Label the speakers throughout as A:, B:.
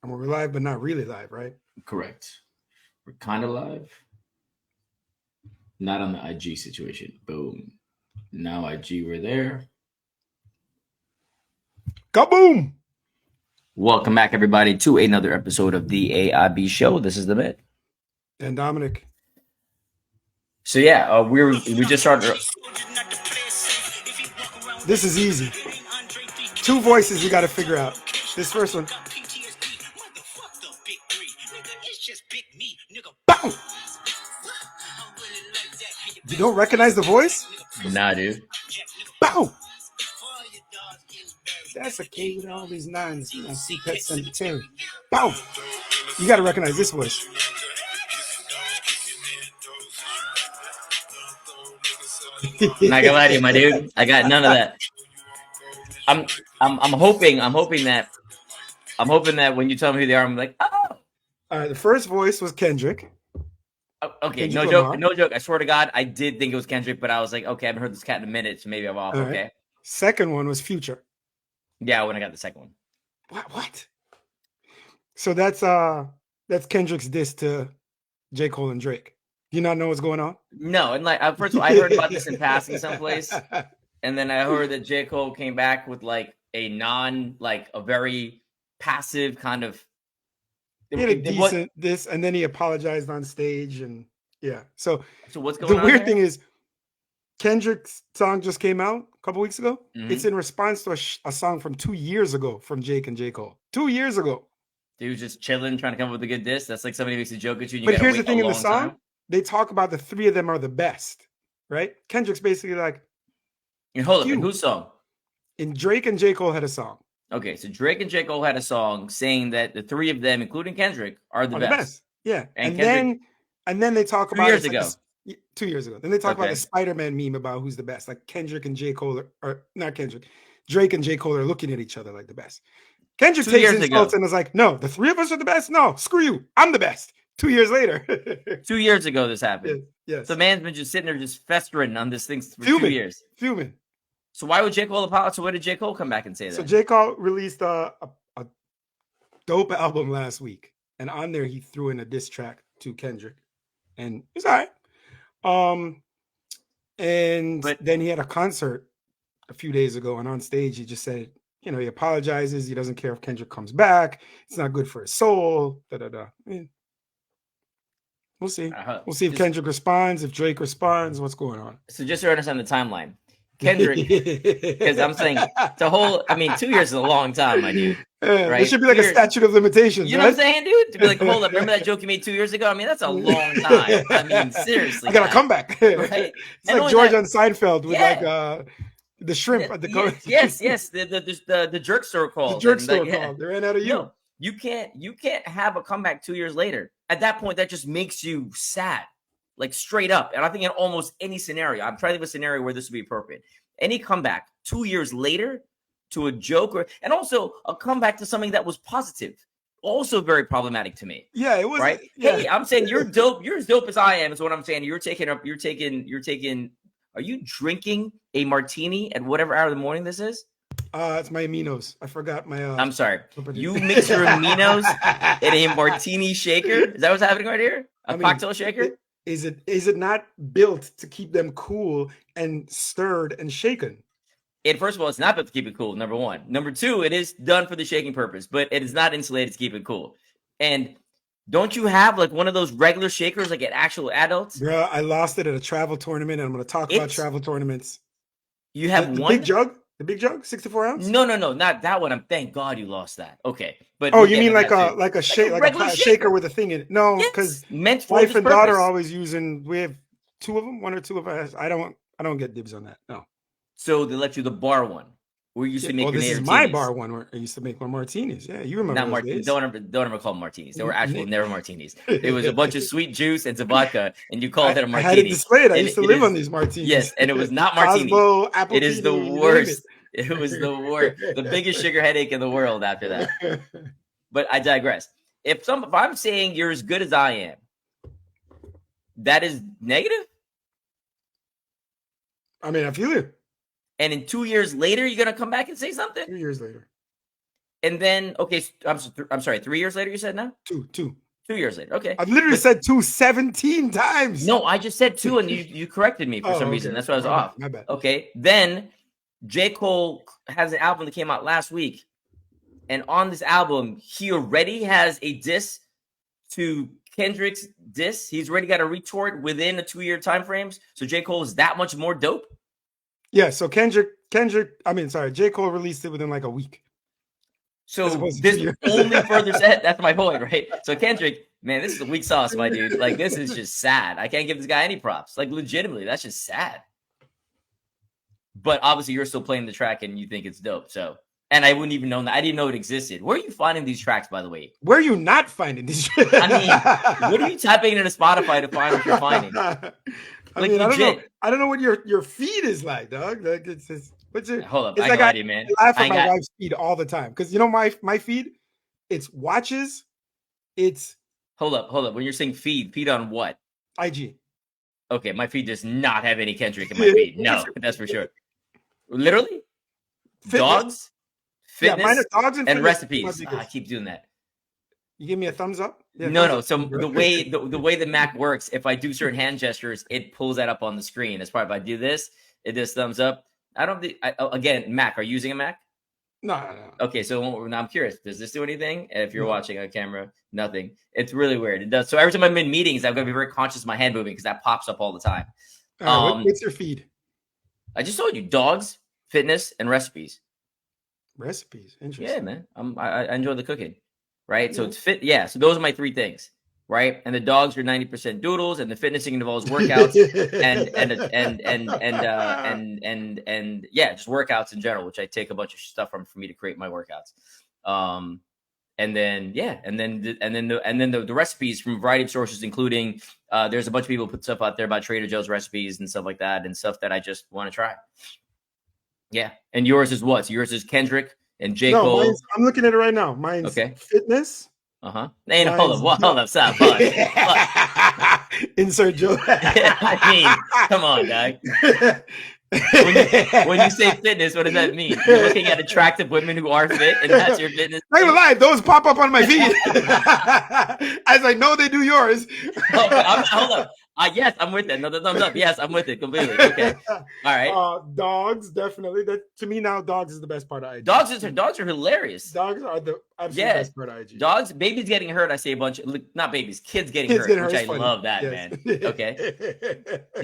A: We're live, but not really live, right?
B: Correct. We're kind of live. Not on the IG situation. Boom. Now IG, we're there.
A: Kaboom!
B: Welcome back, everybody, to another episode of the AIB Show. This is the bit.
A: And Dominic.
B: So yeah, we just started.
A: This is easy. Two voices you got to figure out. This first one. Bow! You don't recognize the voice?
B: Nah, dude.
A: Bow! That's a K with all these nines. You know, see Pet Cemetery. Bow! You got to recognize this voice.
B: Not gonna lie to you, my dude. I got none of that. I'm hoping that when you tell me who they are, I'm like, oh.
A: All right, the first voice was Kendrick.
B: Oh, okay,
A: Kendrick
B: no
A: Lamar.
B: joke, no joke. I swear to God, I did think it was Kendrick, but I was like, okay, I haven't heard this cat in a minute, so maybe I'm off.
A: All
B: okay.
A: Right. Second one was Future.
B: Yeah, when I got the second one.
A: What? So that's Kendrick's diss to J. Cole and Drake. Do you not know what's going on?
B: No, and like first of all, I heard about this in passing someplace, and then I heard that J. Cole came back with like a very passive kind of.
A: He had a decent diss, and then he apologized on stage, and yeah. So
B: what's going on?
A: The weird thing is, Kendrick's song just came out a couple weeks ago. Mm-hmm. It's in response to a song from 2 years ago from Jake and J. Cole. 2 years ago.
B: He was just chilling, trying to come up with a good diss. That's like somebody makes a joke at you. And
A: but here's the thing in the song. They talk about the three of them are the best, right? Kendrick's basically like.
B: And hold up, in whose song?
A: In Drake and J. Cole had a song.
B: Okay, so Drake and J. Cole had a song saying that the three of them, including Kendrick, are the best.
A: Yeah, and then they talk about
B: 2 years ago.
A: 2 years ago. Then they talk about the Spider-Man meme about who's the best. Like Kendrick and J. Cole are not Kendrick. Drake and J. Cole are looking at each other like the best. Kendrick takes insults and is like, no, the three of us are the best. No, screw you. I'm the best. 2 years later.
B: 2 years ago this happened.
A: Yes.
B: The man's been just sitting there just festering on this thing for 2 years.
A: Fuming.
B: So why would J. Cole apologize? So why did J. Cole come back and say that?
A: So J. Cole released a dope album last week. And on there, he threw in a diss track to Kendrick. And it's all right. But then he had a concert a few days ago. And on stage, he just said, he apologizes. He doesn't care if Kendrick comes back. It's not good for his soul. We'll see. We'll see if Kendrick responds, if Drake responds, what's going on.
B: So just to understand the timeline. Kendrick, because I'm saying 2 years is a long time, my dude. Right?
A: It should be like a statute of limitations.
B: You know what I'm saying, dude? To be like, hold up, remember that joke you made 2 years ago? I mean, that's a long time. Seriously.
A: I got to come back.
B: Right?
A: It's like George on Seinfeld with the shrimp at the
B: Yes. The jerk store call.
A: The jerk store call. They ran out of you.
B: No, you can't have a comeback 2 years later. At that point, that just makes you sad. Like straight up. And I think in almost any scenario, I'm trying to think of a scenario where this would be appropriate. Any comeback 2 years later to a joke and also a comeback to something that was positive. Also very problematic to me.
A: Yeah, it was.
B: Right?
A: Yeah.
B: Hey, I'm saying you're dope. You're as dope as I am is what I'm saying. Are you drinking a martini at whatever hour of the morning this is?
A: It's my aminos. I forgot my.
B: I'm sorry. You mix your aminos in a martini shaker? Is that what's happening right here? Cocktail shaker?
A: Is it not built to keep them cool and stirred and shaken?
B: First of all, it's not built to keep it cool, number one. Number two, it is done for the shaking purpose, but it is not insulated to keep it cool. And don't you have like one of those regular shakers like at actual adults?
A: Bro, I lost it at a travel tournament, and I'm going to talk about travel tournaments.
B: You have
A: the
B: one?
A: The big jug, 64 ounce?
B: No, not that one. Thank God you lost that. Okay, but
A: you mean like a shaker with a thing in it? No, because wife and daughter are always using. We have one or two of us. I don't get dibs on that. No.
B: So they let you the bar one. Where you used to make your
A: this is my bar one where I used to make my martinis. Yeah, you remember
B: not martinis. Don't ever call them martinis. They were actually never martinis. It was a bunch of sweet juice and some vodka, and you called it a martini.
A: I had it displayed. I used to live on these martinis.
B: Yes, and it was not martini.
A: Cosmo,
B: it is the worst. It was the worst. The biggest sugar headache in the world after that. But I digress. If I'm saying you're as good as I am, that is negative?
A: I mean, I feel it.
B: And in 2 years later, you're going to come back and say something?
A: 2 years later.
B: And then, okay, I'm sorry, 3 years later, you said now?
A: Two.
B: 2 years later. Okay.
A: I've literally said 2 17 times.
B: No, I just said 2 and you corrected me for some reason.
A: Okay.
B: That's why I was
A: My
B: off.
A: bad, my bad.
B: Okay. Then J. Cole has an album that came out last week. And on this album, he already has a diss to Kendrick's diss. He's already got a retort within a 2-year time frames. So J. Cole is that much more dope.
A: Yeah, so J. Cole released it within like a week.
B: So this only further said, that's my point, right? So Kendrick, man, this is a weak sauce, my dude. Like, this is just sad. I can't give this guy any props. Like, legitimately, that's just sad. But obviously, you're still playing the track and you think it's dope. So, and I wouldn't even know that. I didn't know it existed. Where are you finding these tracks, by the way?
A: Where are you not finding these?
B: I mean, what are you typing into Spotify to find what you're finding? Like, legit.
A: I don't know what your feed is like, dog. Like,
B: Hold up,
A: it's
B: I
A: like
B: got you, man.
A: I laugh at my wife's feed all the time because you know my feed, it's watches, it's.
B: Hold up. When you're saying feed on what?
A: IG.
B: Okay, my feed does not have any Kendrick in my feed. No, that's for sure. Literally,
A: Fitness.
B: Dogs, fitness,
A: yeah, mine are dogs
B: and recipes. I keep doing that.
A: You give me a thumbs up?
B: Yeah, no. So the way the Mac works, if I do certain hand gestures, it pulls that up on the screen. That's part. If I do this, it does thumbs up. I don't think. Again, Mac. Are you using a Mac?
A: No.
B: Okay, so now I'm curious. Does this do anything? If you're watching on camera, nothing. It's really weird. It does. So every time I'm in meetings, I've got to be very conscious of my hand moving because that pops up all the time.
A: What's your feed?
B: I just told you: dogs, fitness, and recipes.
A: Recipes, interesting.
B: Yeah, man. I enjoy the cooking, right? Yeah. So it's fit. Yeah. So those are my 3 things, right? And the dogs are 90% doodles, and the fitnessing involves workouts and yeah, just workouts in general, which I take a bunch of stuff from for me to create my workouts. And then the recipes from a variety of sources, including there's a bunch of people who put stuff out there about Trader Joe's recipes and stuff like that, and stuff that I just want to try. Yeah. And yours is what? So yours is Kendrick and J. Cole.
A: I'm looking at it right now. Mine's okay. Fitness.
B: Hey, hold up, stop.
A: Insert Joe.
B: I mean, come on, dog. When you say fitness, what does that mean? You're looking at attractive women who are fit, and that's your fitness.
A: I'm not gonna lie, those pop up on my feed. As I know they do yours.
B: Hold up. Yes, I'm with it. No, the thumbs up. Yes, I'm with it completely. Okay. All right.
A: Dogs, definitely. That to me now, dogs is the best part of IG.
B: Dogs are hilarious.
A: Dogs are the absolute best part of IG.
B: Dogs, babies getting hurt. I say a bunch. Not babies, kids getting hurt. Which I love that, man. Okay.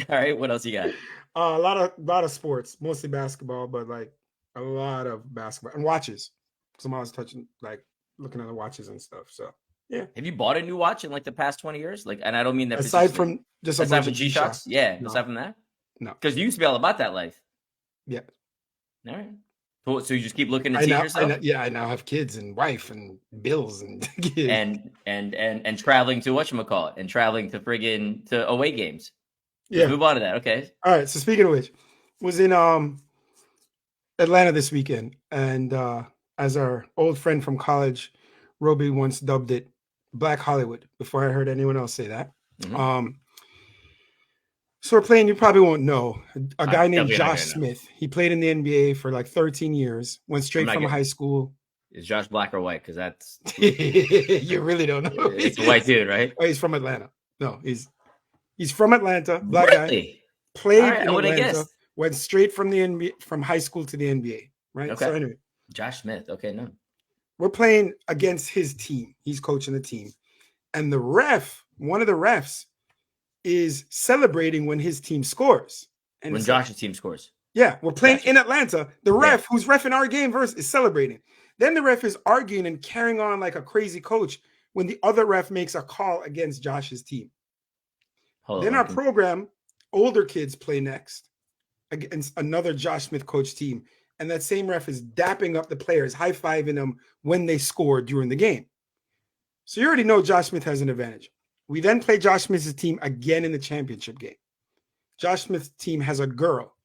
B: All right. What else you got?
A: A lot of sports, mostly basketball, but like a lot of basketball and watches. Because I'm always looking at the watches and stuff. So yeah.
B: Have you bought a new watch in like the past 20 years? Like, and I don't mean that
A: aside from G-Shocks.
B: Yeah. No. Aside from that,
A: no.
B: Because you used to be all about that life.
A: Yeah.
B: All right. So you just keep looking to teach yourself.
A: I now have kids and wife and bills and
B: kids. and traveling to whatchamacallit and traveling to friggin' to away games.
A: Yeah.
B: Move on to that. Okay.
A: All right. So speaking of which, was in Atlanta this weekend, and as our old friend from college, Roby, once dubbed it, Black Hollywood. Before I heard anyone else say that. Mm-hmm. So we're playing. You probably won't know a guy named Josh Smith. He played in the NBA for like 13 years. Went straight from high school.
B: Is Josh black or white? Because that's
A: you really don't know.
B: It's a white dude, right?
A: Oh, he's from Atlanta. No, He's from Atlanta, black guy. Played in Atlanta, went straight from the NBA, from high school to the NBA, right?
B: Okay.
A: So anyway,
B: Josh Smith. Okay, no.
A: We're playing against his team. He's coaching the team. And the ref, one of the refs, is celebrating when his team scores. And
B: when Josh's team scores.
A: Yeah, we're playing in Atlanta. The ref, who's reffing our game first, is celebrating. Then the ref is arguing and carrying on like a crazy coach when the other ref makes a call against Josh's team. Then our program, older kids play next against another Josh Smith coach team. And that same ref is dapping up the players, high-fiving them when they score during the game. So you already know Josh Smith has an advantage. We then play Josh Smith's team again in the championship game. Josh Smith's team has a girl.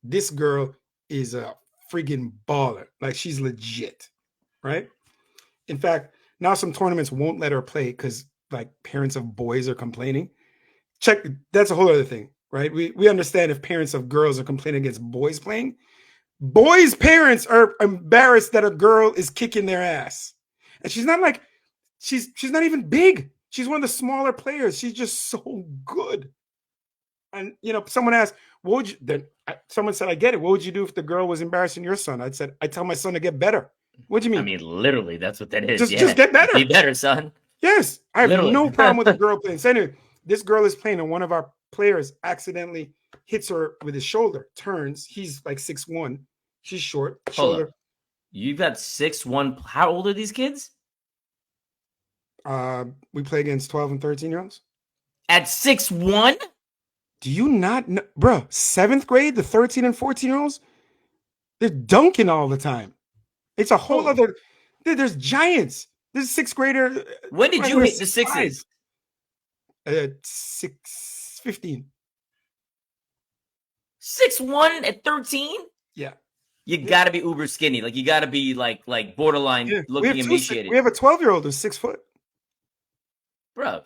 A: This girl is a friggin' baller. Like, she's legit, right? In fact, now some tournaments won't let her play because, like, parents of boys are complaining. That's a whole other thing, right? We understand if parents of girls are complaining against boys playing, Boys' parents are embarrassed that a girl is kicking their ass. And she's not like, she's not even big. She's one of the smaller players. She's just so good. And someone asked, "What would you?" Then someone said, "I get it. What would you do if the girl was embarrassing your son?" I said, "I tell my son to get better." What do you mean?
B: I mean, literally, that's what that is.
A: Just get better.
B: Be better, son.
A: Yes, I have
B: Literally.
A: no problem with a girl playing. So anyway, this girl is playing, and one of our players accidentally hits her with his shoulder. Turns. He's like 6'1". She's short.
B: Hold
A: Shoulder.
B: up. You've got 6'1". How old are these kids?
A: We play against 12 and 13-year-olds.
B: At 6'1"?
A: Do you not know, bro? 7th grade, the 13 and 14-year-olds, they're dunking all the time. It's a whole other. There's giants. This 6th grader.
B: When did you hit the sixes?
A: 6'15".
B: 6'1" at 13?
A: Yeah.
B: You gotta be uber skinny. Like you gotta be like borderline looking emaciated.
A: We have a 12-year-old who's 6 foot.
B: Bro,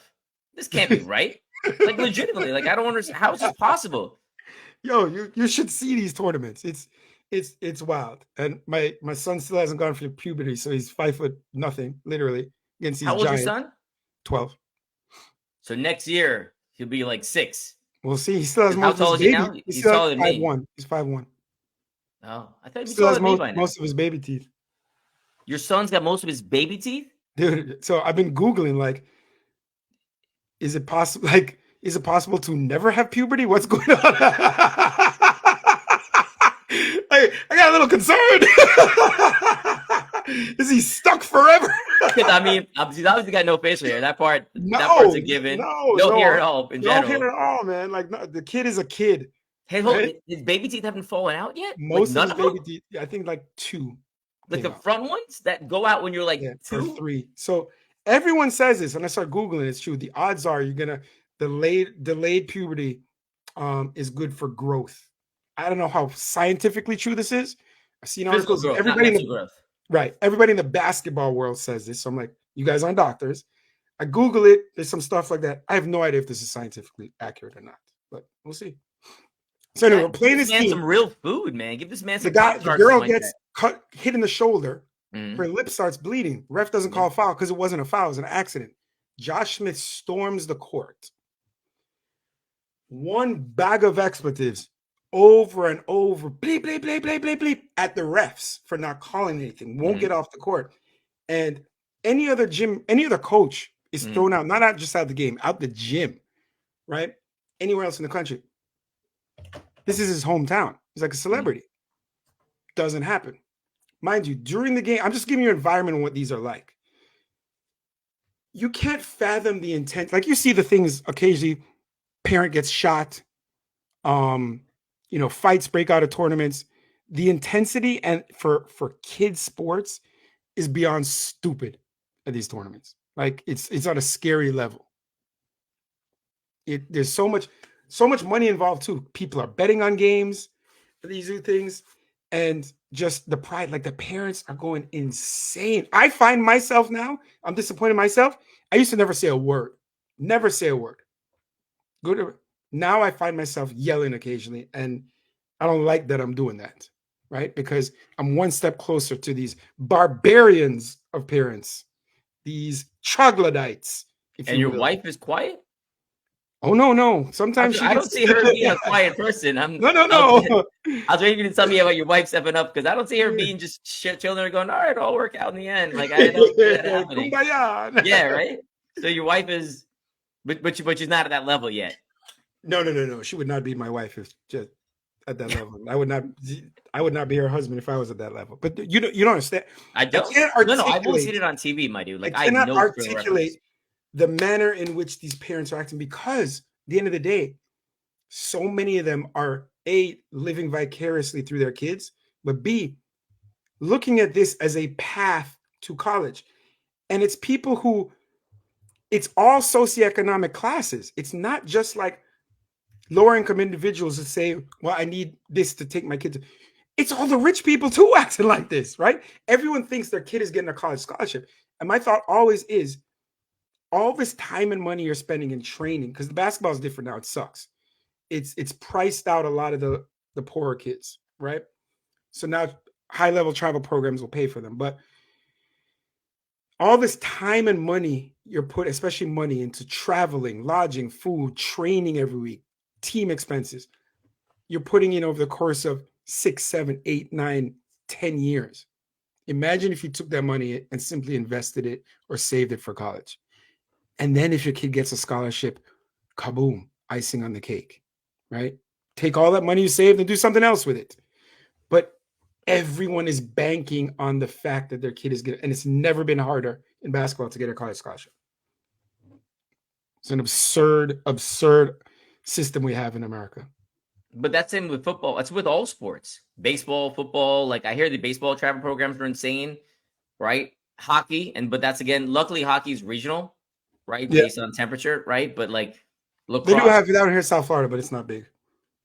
B: this can't be right. Like legitimately, like I don't understand how is this possible.
A: Yo, you should see these tournaments. It's wild. And my son still hasn't gone through puberty, so he's 5 foot nothing, literally, against these giants.
B: How old's your son?
A: 12.
B: So next year he'll be like 6.
A: We'll see. He still has
B: How tall is he now? He's taller than me.
A: 5'1". He's 5'1".
B: Oh, I thought he
A: still has most of his baby teeth.
B: Your son's got most of his baby teeth?
A: Dude, so I've been Googling, like, is it possible? Like, is it possible to never have puberty? What's going on? I got a little concerned. Is he stuck forever?
B: I mean, he's obviously got no facial hair. That part's a given. No hair at all in general.
A: No hair at all, man. Like the kid is a kid.
B: Hey, hold on. His baby teeth haven't fallen out yet?
A: Most of his baby teeth, I think like 2.
B: Like the front ones that go out when you're like 2
A: or 3. So everyone says this, and I start Googling, it's true. The odds are you're gonna delayed puberty is good for growth. I don't know how scientifically true this is. I've seen articles.
B: Growth,
A: Everybody in the basketball world says this. So I'm like, you guys aren't doctors. I Google it. There's some stuff like that. I have no idea if this is scientifically accurate or not, but we'll see. So anyway, we're playing this team.
B: Some real food, man. Give this man some.
A: The girl gets hit in the shoulder. Her lip starts bleeding. Ref doesn't call a foul because it wasn't a foul. It was an accident. Josh Smith storms the court. One bag of expletives over and over. Bleep, bleep, bleep, bleep, bleep, bleep at the refs for not calling anything. Won't get off the court. And any other coach is thrown out, not just out of the game, out the gym, right? Anywhere else in the country. This is his hometown. He's like a celebrity. Doesn't happen. Mind you, during the game, I'm just giving you an environment of what these are like. You can't fathom the intent. Like you see the things occasionally, parent gets shot, fights break out of tournaments. The intensity and for kids sports is beyond stupid at these tournaments. Like it's on a scary level. There's so much money involved too. People are betting on games for these things, and just the pride. Like the parents are going insane. I find myself now, I'm disappointed in myself. I used to never say a word. Never say a word. Now I find myself yelling occasionally, and I don't like that I'm doing that, right? Because I'm one step closer to these barbarians of parents, these troglodytes.
B: And your wife is quiet?
A: Oh, no. Sometimes
B: I don't see her being a quiet person.
A: No.
B: I was waiting for you to tell me about your wife stepping up because I don't see her being just chilling or going, all right, it'll all work out in the end. Like, I don't see that happening. Yeah, right? So your wife is, but she's not at that level yet.
A: No. She would not be my wife if just at that level. I would not be her husband if I was at that level. But you don't understand.
B: I don't. No, I've only seen it on TV, my dude. Like I cannot
A: articulate the manner in which these parents are acting, because at the end of the day, so many of them are A, living vicariously through their kids, but B, looking at this as a path to college. And it's people who, it's all socioeconomic classes. It's not just like lower income individuals that say, well, I need this to take my kids. It's all the rich people too acting like this, right? Everyone thinks their kid is getting a college scholarship. And my thought always is, all this time and money you're spending in training, because the basketball is different now. It sucks. It's priced out a lot of the poorer kids, right? So now high-level travel programs will pay for them. But all this time and money you're put, especially money into traveling, lodging, food, training every week, team expenses, you're putting in over the course of 6, 7, 8, 9, 10 years. Imagine if you took that money and simply invested it or saved it for college. And then if your kid gets a scholarship, kaboom, icing on the cake, right? Take all that money you saved and do something else with it. But everyone is banking on the fact that their kid is good. And it's never been harder in basketball to get a college scholarship. It's an absurd, absurd system we have in America.
B: But that's in with football. That's with all sports. Baseball, football. Like I hear the baseball travel programs are insane, right? Hockey, but that's again, luckily hockey's regional, right?
A: Yeah.
B: Based on temperature, right? But like
A: lacrosse. They do have it down here in South Florida, but it's not big.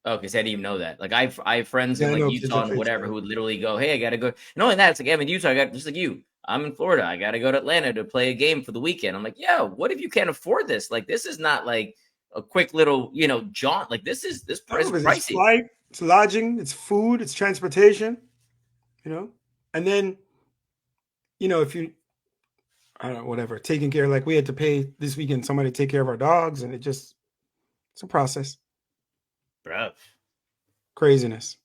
B: Oh, because I didn't even know that. Like I have friends in like Utah and whatever who would literally go, "Hey, I gotta go." And only that, it's like I'm in Utah. I got just like you. I'm in Florida. I gotta go to Atlanta to play a game for the weekend. I'm like, yeah. What if you can't afford this? Like, this is not like a quick little, jaunt. Like this is pricey.
A: It's flight, it's lodging, it's food, it's transportation. And then, if you, I don't know, whatever, taking care, like we had to pay this weekend somebody to take care of our dogs, and it's a process.
B: Bruh.
A: Craziness.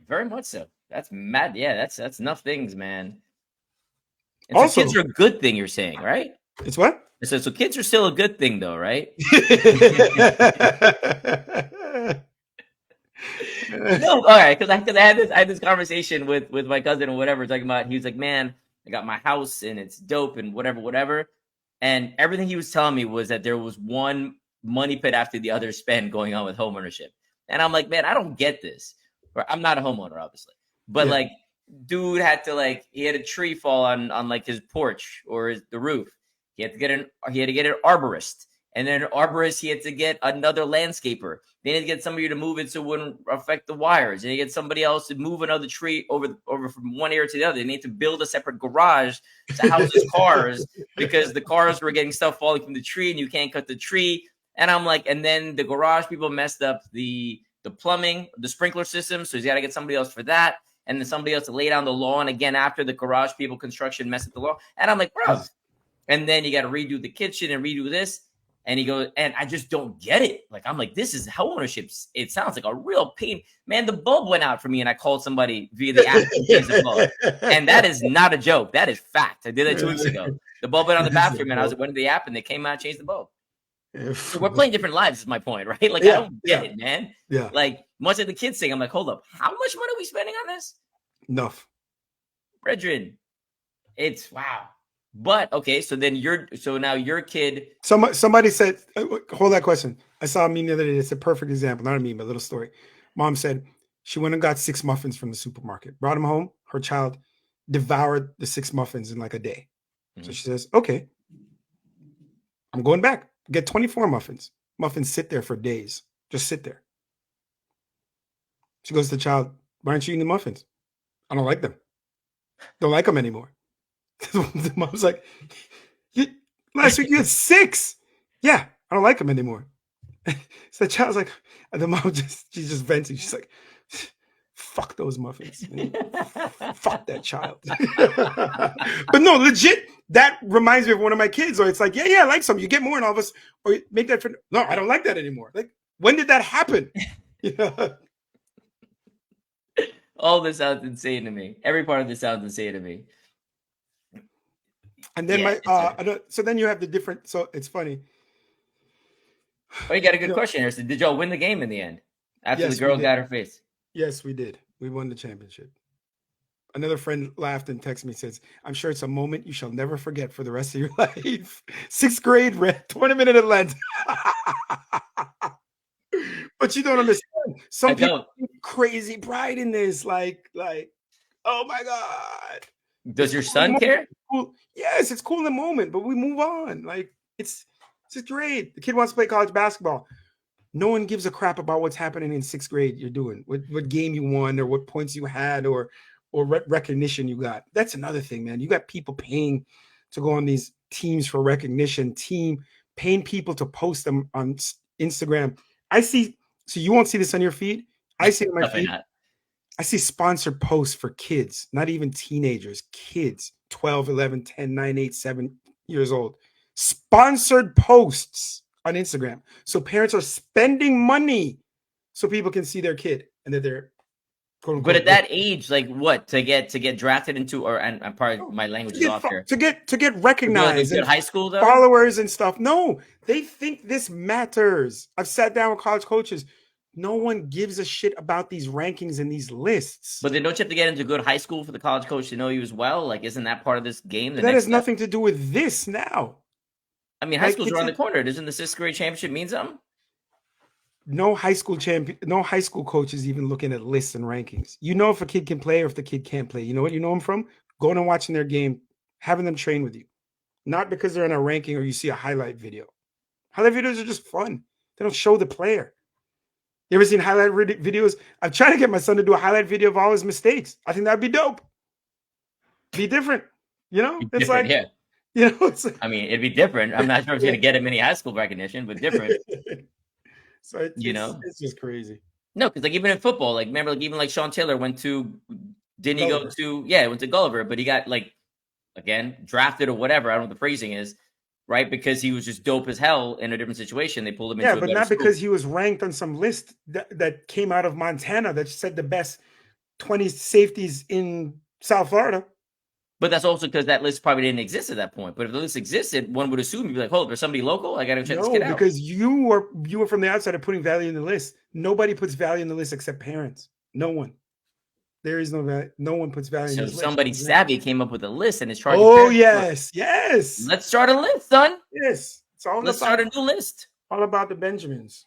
B: Very much so. That's mad. Yeah, that's enough things, man. And also, so kids are a good thing, you're saying, right?
A: It's what?
B: So kids are still a good thing, though, right? No, all right, because I had this conversation with my cousin or whatever, talking about, he was like, man, I got my house and it's dope and whatever. And everything he was telling me was that there was one money pit after the other spend going on with homeownership. And I'm like, man, I don't get this. I'm not a homeowner, obviously. But like, dude had to he had a tree fall on like his porch or the roof. He had to get an arborist. And then an arborist, he had to get another landscaper. They had to get somebody to move it so it wouldn't affect the wires. And he get somebody else to move another tree over from one area to the other. They need to build a separate garage to house his cars because the cars were getting stuff falling from the tree and you can't cut the tree. And I'm like, and then the garage people messed up the plumbing, the sprinkler system. So he's got to get somebody else for that. And then somebody else to lay down the lawn again after the garage people construction messed up the lawn. And I'm like, bro. And then you got to redo the kitchen and redo this. And he goes, and I just don't get it. Like, I'm like, this is homeownership. It sounds like a real pain. Man, the bulb went out for me and I called somebody via the app to change the bulb. And that is not a joke. That is fact. I did that 2 weeks ago. The bulb went on the bathroom and I went to the app and they came out and changed the bulb. So we're playing different lives is my point, right? Like, I don't get it, man.
A: Yeah.
B: Like, much of the kids saying, I'm like, hold up. How much money are we spending on this?
A: Enough.
B: Brethren, it's wow. But okay, so now your kid.
A: Somebody said, hold that question. I saw a meme the other day. It's a perfect example, not a meme, but a little story. Mom said she went and got 6 muffins from the supermarket, brought them home. Her child devoured the 6 muffins in like a day. Mm-hmm. So she says, okay, I'm going back. Get 24 muffins. Muffins sit there for days. Just sit there. She goes to the child, why aren't you eating the muffins? I don't like them. Don't like them anymore. The mom's like, last week you had 6. Yeah, I don't like them anymore. So the child's like, and the mom she's just venting. She's like, fuck those muffins. Fuck that child. But no, legit, that reminds me of one of my kids. Or it's like, yeah, I like some. You get more and all of us, or make that for, no, I don't like that anymore. Like, when did that happen?
B: All this sounds insane to me. Every part of this sounds insane to me.
A: And then so then you have the different, so it's funny.
B: Oh, you got a good question here. So did y'all win the game in the end? After the girl got her face?
A: Yes, we did. We won the championship. Another friend laughed and texted me, says, I'm sure it's a moment you shall never forget for the rest of your life. 6th grade tournament in Atlanta. But you don't understand. Some people take crazy pride in this. Like, oh my God.
B: Does your son care?
A: Cool. Yes, it's cool in the moment, but we move on. Like, it's great. The kid wants to play college basketball. No one gives a crap about what's happening in 6th grade you're doing, what game you won or what points you had or recognition you got. That's another thing, man. You got people paying to go on these teams for recognition, paying people to post them on Instagram. I see, so you won't see this on your feed. I see it on my feed. I see sponsored posts for kids, not even teenagers, kids, 12, 11, 10, 9, 8, 7 years old. Sponsored posts on Instagram. So parents are spending money so people can see their kid and that they're quote
B: But
A: unquote
B: at that age, like what to get drafted into, or and I'm probably my language is off here.
A: to get
B: To be like a
A: recognized
B: good
A: and
B: high school though.
A: followers and stuff. No, they think this matters. I've sat down with college coaches. No one gives a shit about these rankings and these lists.
B: But then don't you have to get into good high school for the college coach to know you as well? Like, isn't that part of this game?
A: That has nothing to do with this now.
B: I mean, high school's around the corner. Doesn't the 6th grade championship mean something?
A: No high school coach is even looking at lists and rankings. You know if a kid can play or if the kid can't play. You know what you know them from? Going and watching their game, having them train with you. Not because they're in a ranking or you see a highlight video. Highlight videos are just fun. They don't show the player. You ever seen highlight videos? I'm trying to get my son to do a highlight video of all his mistakes. I think that'd be dope. Be different. You know?
B: It's different, like,
A: yeah. You know, it's
B: I mean, it'd be different. I'm not sure it's going to get him any high school recognition, but different.
A: So it's just crazy.
B: No, because like even in football, like remember, like even like Sean Taylor went to, didn't he go to? Yeah, went to Gulliver, but he got like again drafted or whatever. I don't know what the phrasing is, right? Because he was just dope as hell in a different situation. They pulled him into.
A: Yeah, but not because he was ranked on some list that came out of Montana that said the best 20 safeties in South Florida.
B: But that's also because that list probably didn't exist at that point. But if the list existed, one would assume you'd be like, "Hold, there's somebody local. I got to check this kid out."
A: Because you were from the outside of putting value in the list. Nobody puts value in the list except parents. No one. There is no value. No one puts value.
B: So
A: in the
B: somebody savvy came up with a list and is charging.
A: Oh yes.
B: Let's start a list, son.
A: Yes.
B: Let's start a new list.
A: All about the Benjamins.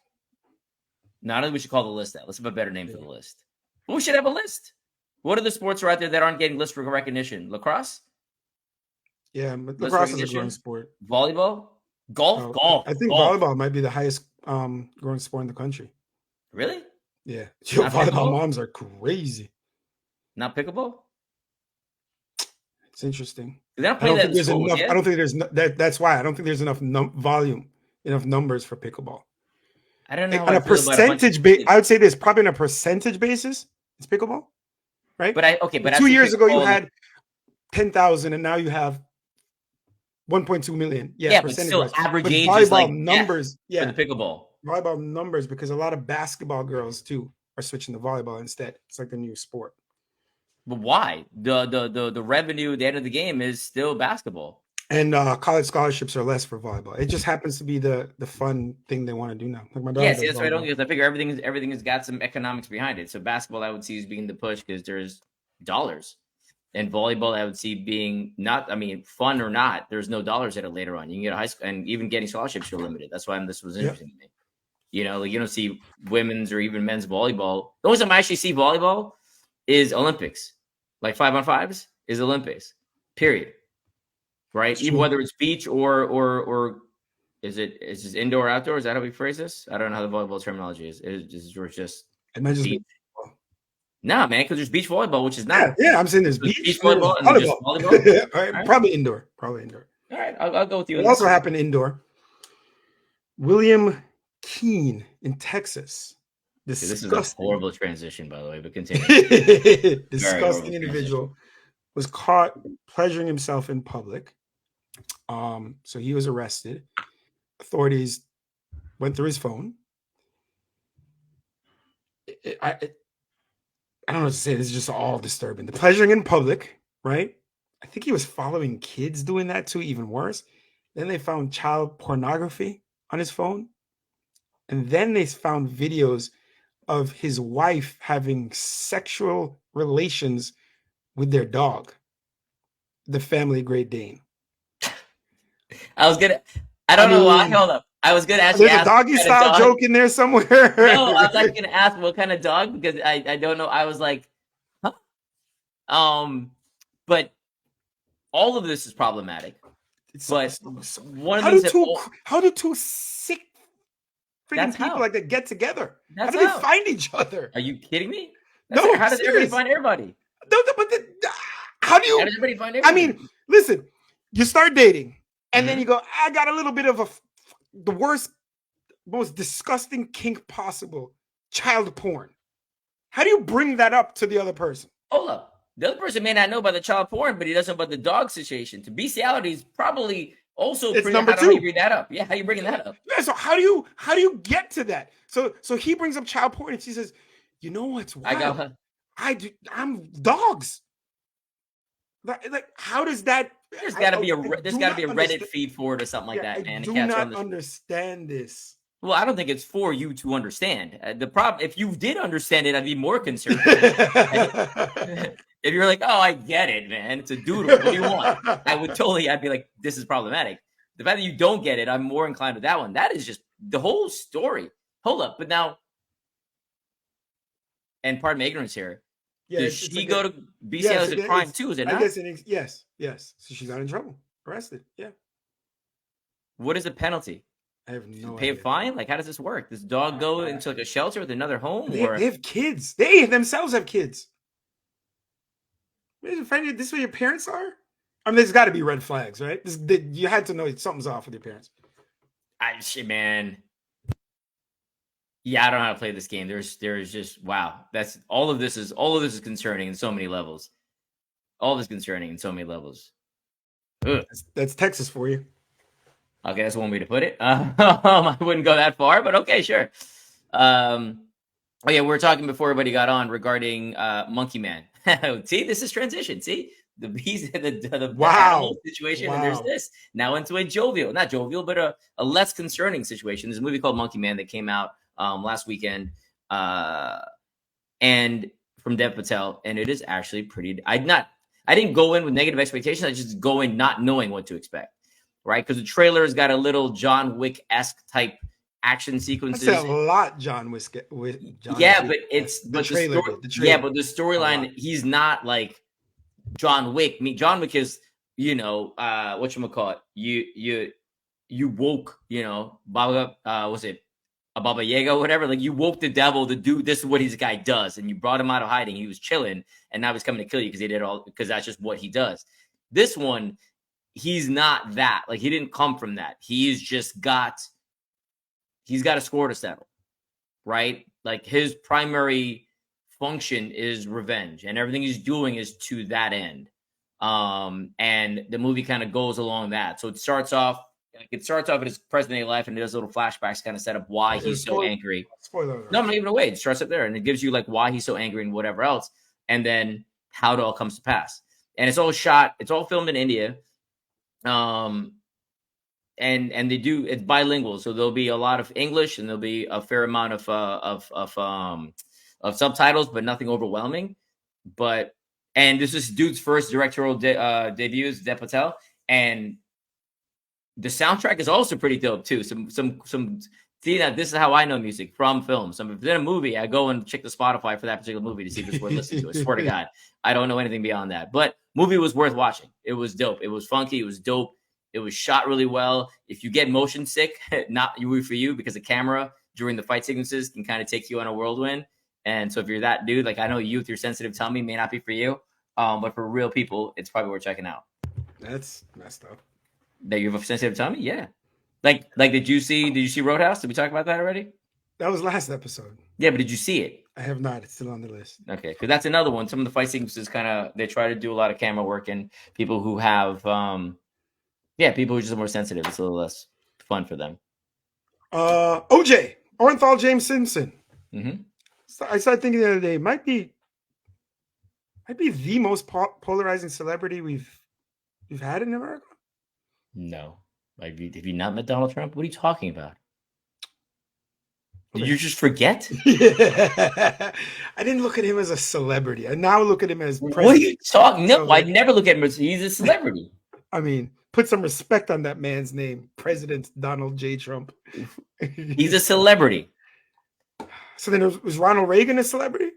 B: No, I don't think we should call the list that. Let's have a better name for the list. Well, we should have a list. What are the sports out there that aren't getting list for recognition? Lacrosse?
A: Yeah, but lacrosse is a growing sport.
B: Volleyball? Golf? Golf.
A: I think volleyball might be the highest growing sport in the country.
B: Really?
A: Yeah. Volleyball moms are crazy.
B: Not pickleball?
A: It's interesting.
B: They don't play that in schools,
A: I don't think there's that's why I don't think there's enough volume, enough numbers for pickleball.
B: I don't know.
A: On a percentage basis, I would say there's probably on a percentage basis, it's pickleball, right?
B: But
A: 2 years ago you had 10,000 and now you have 1.2 million.
B: Yeah, but still average age
A: volleyball
B: is like
A: numbers.
B: For the pickleball.
A: Volleyball numbers, because a lot of basketball girls too are switching to volleyball instead. It's like the new sport.
B: But why? The revenue at the end of the game is still basketball.
A: And college scholarships are less for volleyball. It just happens to be the fun thing they want to do now. Like my daughter.
B: Yes, that's right. I figure everything has got some economics behind it. So basketball, I would see as being the push because there's dollars, and volleyball, I would see being not. I mean, fun or not, there's no dollars in it later on. You can get a high school, and even getting scholarships are limited. That's why this was interesting to me. You know, like you don't see women's or even men's volleyball. The only time I actually see volleyball is Olympics, like 5-on-5s is Olympics. Period. Right, even whether it's beach or is it indoor or outdoor? Is that how we phrase this? I don't know how the volleyball terminology is. It's just beach. Nah, man, because there's beach volleyball, which is not.
A: Yeah, I'm saying there's beach
B: volleyball and just volleyball.
A: Right. Probably indoor. All
B: right, I'll go with you.
A: It also happened indoor. William Keene in Texas.
B: This is a horrible transition, by the way, but continue.
A: Disgusting individual was caught pleasuring himself in public. So he was arrested. Authorities went through his phone. I don't know what to say. This is just all disturbing. The pleasuring in public, right? I think he was following kids doing that too, even worse. Then they found child pornography on his phone. And then they found videos of his wife having sexual relations with their dog, the family Great Dane.
B: I don't know why. Hold up. I was gonna ask.
A: There's a doggy style joke in there somewhere.
B: No, I was like gonna ask what kind of dog because I don't know. I was like, huh? But all of this is problematic. But one of
A: how do two sick freaking people like that get together? How do they find each other?
B: Are you kidding me?
A: No.
B: How does everybody find everybody?
A: How does
B: everybody find everybody?
A: I mean, listen. You start dating. And then you go, I got a little bit of the worst, most disgusting kink possible, child porn. How do you bring that up to the other person?
B: Hold up. The other person may not know about the child porn, but he doesn't know about the dog situation. To bestiality is probably also
A: It's
B: pretty.
A: number
B: How do you
A: 2.
B: bring that up? Yeah, how you bringing that up?
A: Yeah, so how do you get to that? So he brings up child porn and she says, "You know what's
B: I
A: wild?
B: got.
A: I'm dogs." Like how does that
B: There's got to be a
A: I
B: there's
A: do
B: got to be
A: not
B: a Reddit
A: understand.
B: feed for it or something like
A: Yeah, I
B: that, man. The
A: do
B: cats are on
A: not
B: this.
A: understand this.
B: Well, I don't think it's for you to understand. The problem, if you did understand it, I'd be more concerned. If you're like, oh, I get it, man, it's a doodle. What do you want? I'd be like, this is problematic. The fact that you don't get it, I'm more inclined with that one. That is just the whole story. Hold up, but now, and pardon my ignorance here,
A: Yeah,
B: does she go to BCL as a crime too? Is it
A: I
B: not?
A: guess yes. So she's not in trouble. Arrested. Yeah.
B: What is the penalty?
A: I have no
B: Pay a
A: idea.
B: fine? Like, how does this work? Does the dog go into like a shelter with another home?
A: They have kids. They themselves have kids. This is what your parents are? I mean, there's got to be red flags, right? You had to know something's off with your parents.
B: Shit, man. Yeah, I don't know how to play this game. There's just wow. That's all of this is concerning in so many levels. All this concerning in so many levels. Ugh.
A: That's Texas for you.
B: Okay, that's one way to put it. I wouldn't go that far, but okay, sure. Oh yeah, we were talking before everybody got on regarding Monkey Man. See, this is transition. See, the bees, the animal situation, and there's this now into a not jovial, but a less concerning situation. There's a movie called Monkey Man that came out last weekend, and from Dev Patel, and it is actually pretty. I didn't go in with negative expectations. I just go in not knowing what to expect, right? Because the trailer's got a little John Wick-esque type action sequences.
A: That's a lot, John Wick.
B: Yeah, but the trailer. Yeah, but the storyline, he's not like John Wick. John Wick is, whatchamacallit, you woke, Baba, was it a Baba Yaga, whatever? Like, you woke the devil to do this is what his guy does, and you brought him out of hiding. He was chilling, and now he's coming to kill you because that's just what he does. This one, he's not that. Like, he didn't come from that. He's got a score to settle, right? Like, his primary function is revenge, and everything he's doing is to that end. And the movie kind of goes along that. So it starts off in his present day life, and it does little flashbacks, kind of set up why he's so angry.
A: Spoiler.
B: No, I'm not even away. It starts up there, and it gives you like why he's so angry and whatever else, and then how it all comes to pass. And it's all filmed in India. And it's bilingual, so there'll be a lot of English and there'll be a fair amount of subtitles, but nothing overwhelming. And this is dude's first directorial debut, is Dev Patel, and the soundtrack is also pretty dope too. Some see that this is how I know music from film. So if it's in a movie, I go and check the Spotify for that particular movie to see if it's worth listening to. I swear to God, I don't know anything beyond that. But movie was worth watching. It was dope. It was funky. It was dope. It was shot really well. If you get motion sick, not for you, because the camera during the fight sequences can kind of take you on a whirlwind. And so if you're that dude, like I know you with your sensitive tummy may not be for you, but for real people, it's probably worth checking out.
A: That's messed up.
B: That you have a sensitive tummy? Yeah. Like did you see Roadhouse? Did we talk about that already?
A: That was last episode.
B: Yeah, but did you see it?
A: I have not. It's still on the list.
B: Okay, because that's another one. Some of the fight sequences they try to do a lot of camera work, and people who have people who are just more sensitive, it's a little less fun for them.
A: OJ, Orenthal James Simpson.
B: Mm-hmm.
A: So I started thinking the other day, might be the most polarizing celebrity we've had in America.
B: No. Have you not met Donald Trump? What are you talking about? Did you just forget?
A: I didn't look at him as a celebrity. I now look at him as president.
B: What are you talking? No, I never look at him as he's a celebrity.
A: I mean, put some respect on that man's name, President Donald J. Trump.
B: He's a celebrity.
A: So then was Ronald Reagan a celebrity?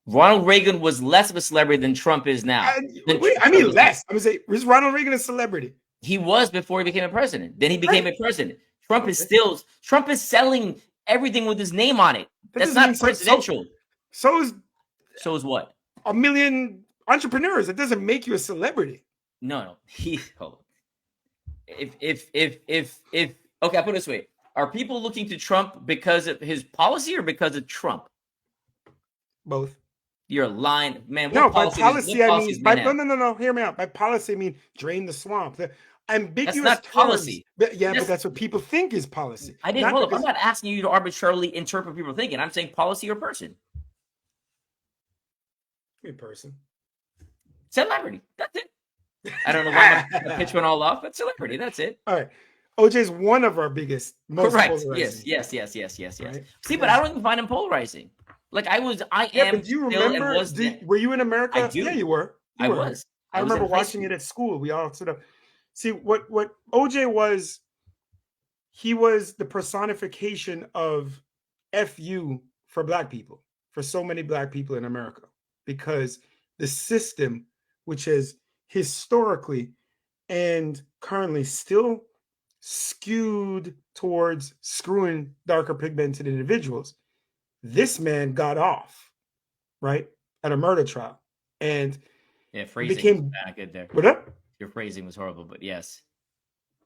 B: Ronald Reagan was less of a celebrity than Trump is now.
A: I mean less. I would say, was Ronald Reagan a celebrity?
B: He was before he became a president. Then he became a president. Trump is selling everything with his name on it. That's not presidential.
A: So is
B: what?
A: A million entrepreneurs. It doesn't make you a celebrity.
B: No. Hold on. If okay, I'll put it this way. Are people looking to Trump because of his policy or because of Trump?
A: Both.
B: You're lying, man.
A: No,
B: What
A: by
B: policy?
A: policy
B: What
A: I
B: policies
A: mean
B: they
A: no,
B: have?
A: no. Hear me out. By policy I mean drain the swamp. The
B: That's
A: ambiguous
B: not
A: terms.
B: policy.
A: But yeah, but
B: That's
A: that's what people think is policy.
B: I didn't
A: Not
B: hold up. I'm
A: because
B: not asking you to arbitrarily interpret what people are thinking. I'm saying policy or person.
A: a person.
B: Celebrity. That's it. I don't know why my pitch went all off, but celebrity. That's it.
A: All right. OJ is one of our biggest, most
B: Correct.
A: polarizing.
B: Yes.
A: Right?
B: See, but I don't even find him polarizing. Like I
A: Yeah,
B: am
A: but do you
B: still and
A: remember?
B: was.
A: Were you in America?
B: I do.
A: Yeah, you were. You
B: I
A: were.
B: was.
A: I
B: was
A: remember
B: in high
A: watching
B: school.
A: it at school. We all sort of see what OJ was. He was the personification of FU for Black people, for so many Black people in America, because the system, which has historically and currently still skewed towards screwing darker pigmented individuals, this man got off, right, at a murder trial. And
B: Yeah, phrasing
A: became
B: not good there.
A: what up?
B: Your phrasing was horrible, but yes.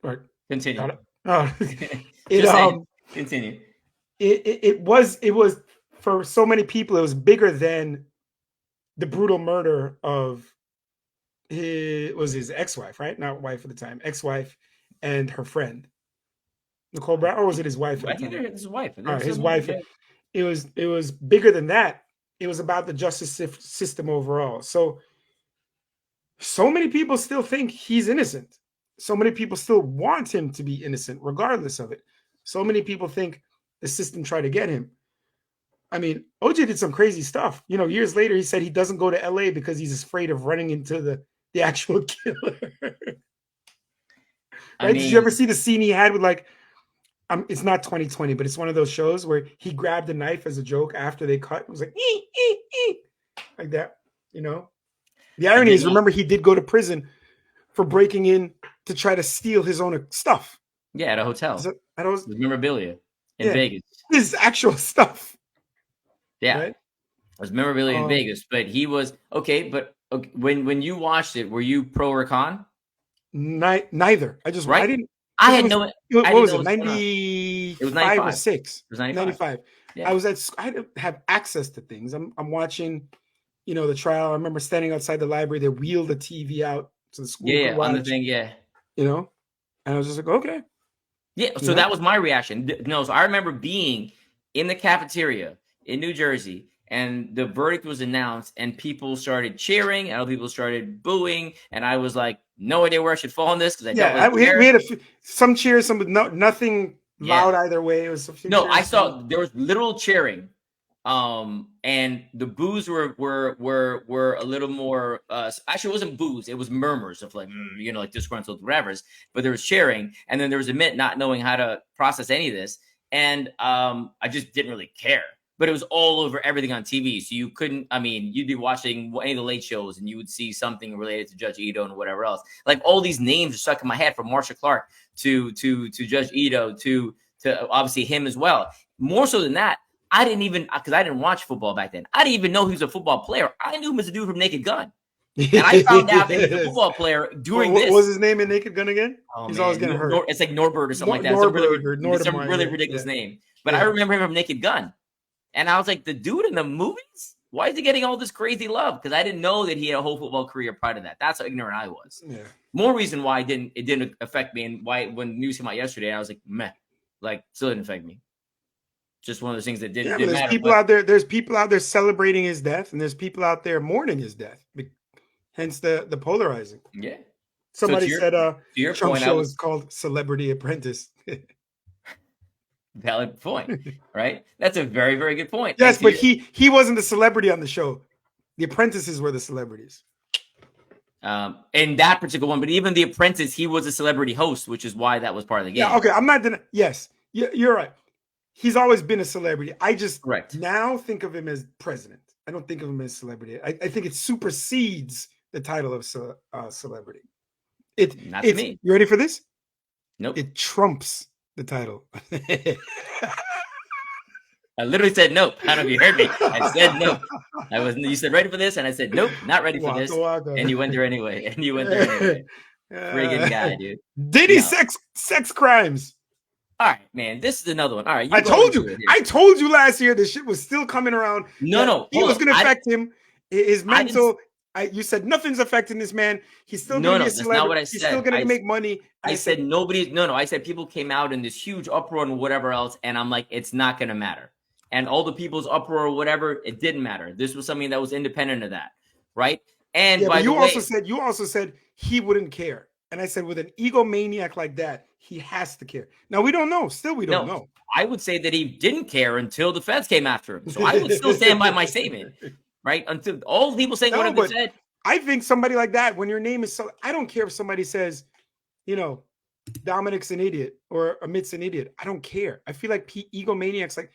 A: Right.
B: Continue.
A: Got it. Oh,
B: Just saying. Continue.
A: It was for so many people, it was bigger than the brutal murder of his ex-wife, right? Not wife at the time, ex-wife and her friend. Nicole Brown, or was it his wife
B: I
A: at the
B: think
A: time?
B: it's his wife.
A: All right, his wife. Yeah. It was bigger than that. It was about the justice system overall. So many people still think he's innocent. So many people still want him to be innocent, regardless of it. So many people think the system tried to get him. I mean, OJ did some crazy stuff. You know, years later, he said he doesn't go to LA because he's afraid of running into the actual killer. Right? Did you ever see the scene he had with it's not 2020, but it's one of those shows where he grabbed a knife as a joke after they cut. It was like, like that, you know? The irony is, remember, he did go to prison for breaking in to try to steal his own stuff.
B: Yeah, at a hotel. His memorabilia in Vegas.
A: His actual stuff.
B: Yeah. Right? It was memorabilia in Vegas, but he was okay. But when you watched it, were you pro or con?
A: Neither. I just
B: I
A: didn't.
B: I had no.
A: What was it? 95. It was 95 or 6.
B: It was 95.
A: Yeah. I didn't have access to things. I'm watching, the trial. I remember standing outside the library. They wheeled the TV out to the school.
B: Yeah, on the thing. Yeah.
A: And I was just like, okay.
B: Yeah. So that was my reaction. No, so I remember being in the cafeteria in New Jersey, and the verdict was announced, and people started cheering, and other people started booing, and I was like, no idea where I should fall on this because
A: we had some cheers, some with nothing loud either way. It was
B: I saw there was literal cheering, and the boos were a little more. Actually, it wasn't boos; it was murmurs of like like disgruntled whatevers. But there was cheering, and then there was a minute not knowing how to process any of this, and I just didn't really care. But it was all over everything on TV. So you couldn't, you'd be watching any of the late shows and you would see something related to Judge Ito and whatever else. Like all these names are stuck in my head, from Marsha Clark to Judge Ito to obviously him as well. More so than that, I didn't even, because I didn't watch football back then. I didn't even know he was a football player. I knew him as a dude from Naked Gun. And I found out that he was a football player during this.
A: What was his name in Naked Gun again? He's always getting hurt.
B: It's like Norbert or something like that. Some really ridiculous name. But I remember him from Naked Gun. And I was like, the dude in the movies? Why is he getting all this crazy love? Because I didn't know that he had a whole football career prior to that. That's how ignorant I was.
A: Yeah.
B: More reason why it didn't affect me, and why when news came out yesterday, I was like, meh. Like, still didn't affect me. Just one of those things that didn't
A: there's
B: matter.
A: People out there. There's people out there celebrating his death, and there's people out there mourning his death. Hence the polarizing.
B: Yeah.
A: Somebody said
B: your
A: Trump
B: point,
A: show is called Celebrity Apprentice.
B: Valid point, right? That's a very, very good point.
A: Yes, but he wasn't the celebrity on the show. The apprentices were the celebrities.
B: In that particular one, but even The Apprentice, he was a celebrity host, which is why that was part of the game.
A: Yeah, okay. I'm not denying. Yes, you're right. He's always been a celebrity. I just now think of him as president. I don't think of him as celebrity. I think it supersedes the title of celebrity.
B: Not to me.
A: You ready for this?
B: Nope.
A: It trumps the title.
B: I literally said nope. I don't know if you heard me. I said nope. You said ready for this, and I said nope, not ready for this. And you went there anyway. Friggin' guy, dude.
A: Diddy sex crimes.
B: All right, man. This is another one. All right,
A: I
B: go
A: told
B: into
A: you.
B: it here.
A: I told you last year this shit was still coming around.
B: No.
A: It was going to affect him. His
B: I didn't.
A: mental. You said nothing's affecting this man. He's still going to be a
B: That's not what
A: celebrity.
B: I
A: He's still
B: said.
A: going to make money. And
B: I said nobody. No. I said people came out in this huge uproar and whatever else, and I'm like, it's not going to matter. And all the people's uproar or whatever, it didn't matter. This was something that was independent of that, right? And
A: yeah,
B: by
A: but
B: the way,
A: you also said he wouldn't care. And I said, with an egomaniac like that, he has to care. Now we don't know. Still, we don't know.
B: I would say that he didn't care until the feds came after him. So I would still stand by my statement, right? Until all the people saying whatever they said.
A: I think somebody like that, when your name is so, I don't care if somebody says, Dominic's an idiot or Amit's an idiot. I don't care. I feel like egomaniacs, like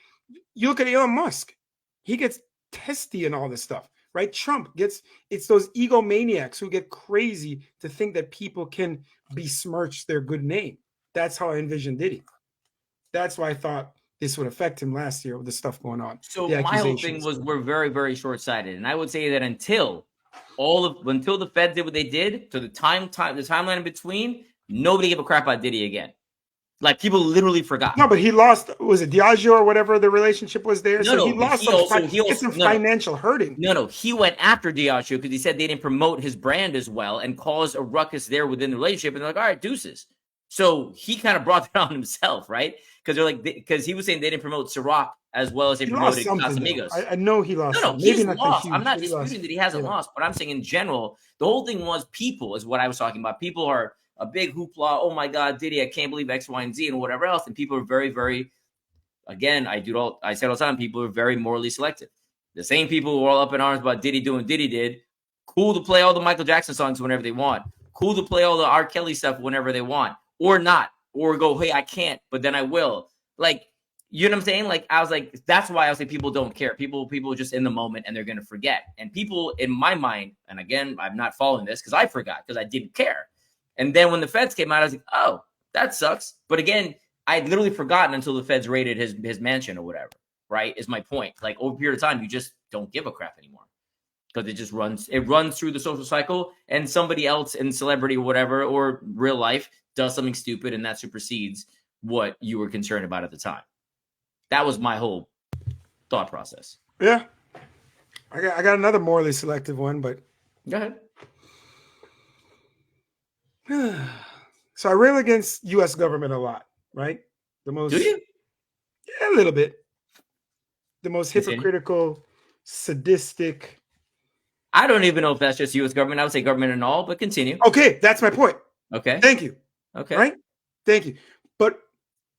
A: you look at Elon Musk, he gets testy and all this stuff, right? Trump it's those egomaniacs who get crazy to think that people can besmirch their good name. That's how I envisioned Diddy. That's why I thought this would affect him last year with the stuff going on.
B: So my whole thing was we're very, very short-sighted. And I would say that until the Fed did what they did, to the timeline in between, nobody gave a crap about Diddy again. Like people literally forgot.
A: No, but he lost. Was it Diageo or whatever the relationship was there?
B: No,
A: he lost some financial hurting.
B: No, he went after Diageo because he said they didn't promote his brand as well and caused a ruckus there within the relationship. And they're like, all right, deuces. So he kind of brought that on himself, right? Because he was saying they didn't promote Ciroc as well as they promoted Casamigos.
A: I know he lost.
B: No, he's lost. I'm not disputing that he hasn't lost, but I'm saying in general, the whole thing was people is what I was talking about. People are a big hoopla. Oh my God, Diddy, I can't believe X, Y, and Z and whatever else. And people are very, very, again, I said all the time, people are very morally selective. The same people who are all up in arms about Diddy doing Diddy did, cool to play all the Michael Jackson songs whenever they want. Cool to play all the R. Kelly stuff whenever they want. Or not, or go, hey, I can't, but then I will. Like, you know what I'm saying? Like, I was like, that's why I was like, people don't care. People are just in the moment and they're going to forget. And people in my mind, and again, I'm not following this because I forgot because I didn't care. And then when the feds came out, I was like, oh, that sucks. But again, I'd literally forgotten until the feds raided his mansion or whatever, right? Is my point. Like, over a period of time, you just don't give a crap anymore. Because it runs through the social cycle and somebody else in celebrity or whatever, or real life, does something stupid and that supersedes what you were concerned about at the time. That was my whole thought process.
A: Yeah. I got another morally selective one, but
B: go ahead.
A: So I rail against U.S. government a lot, right?
B: Do you?
A: Yeah, a little bit. The most hypocritical, sadistic.
B: I don't even know if that's just U.S. government. I would say government and all, but continue.
A: Okay, that's my point.
B: Okay.
A: Thank you.
B: Okay.
A: Right? Thank you. But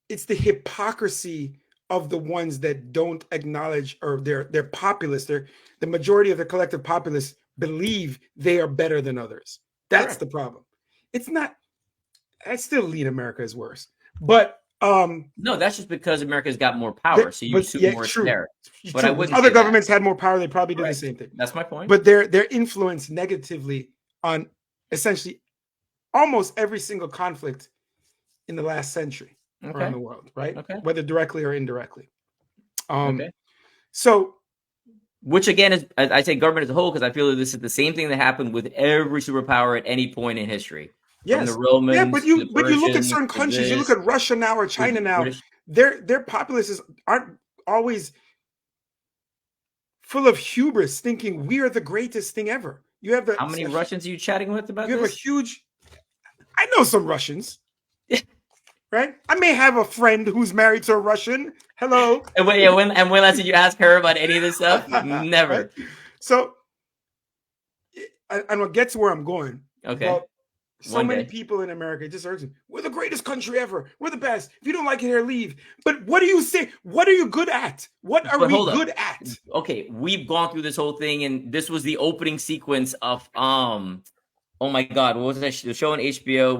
A: it's the hypocrisy of the ones that don't acknowledge, or they're populist. The majority of the collective populace believe they are better than others. That's the problem. It's not. I still lean America is worse. But
B: no, that's just because America's got more power. So you assume more there. But
A: other governments had more power, they probably do the same thing.
B: That's my point.
A: But they're influenced negatively on essentially almost every single conflict in the last century around the world, right?
B: Okay.
A: Whether directly or indirectly.
B: Okay.
A: So,
B: which again is, I say government as a whole, because I feel that this is the same thing that happened with every superpower at any point in history.
A: Yes.
B: From the Romans,
A: yeah, but you look at certain countries, you look at Russia now or China now, their populaces aren't always full of hubris, thinking we are the greatest thing ever. You have
B: how many Russians are you chatting with about
A: this?
B: You have
A: a huge. I know some Russians, right? I may have a friend who's married to a Russian. Hello.
B: And when last did you ask her about any of this stuff? Never.
A: Right? So, and what gets where I'm going.
B: Okay.
A: Well, so many people in America just urge me, we're the greatest country ever. We're the best. If you don't like it here, leave. But what do you say? What are you good at? What are we good at?
B: Okay, we've gone through this whole thing, and this was the opening sequence of oh my God, what was that? The show on HBO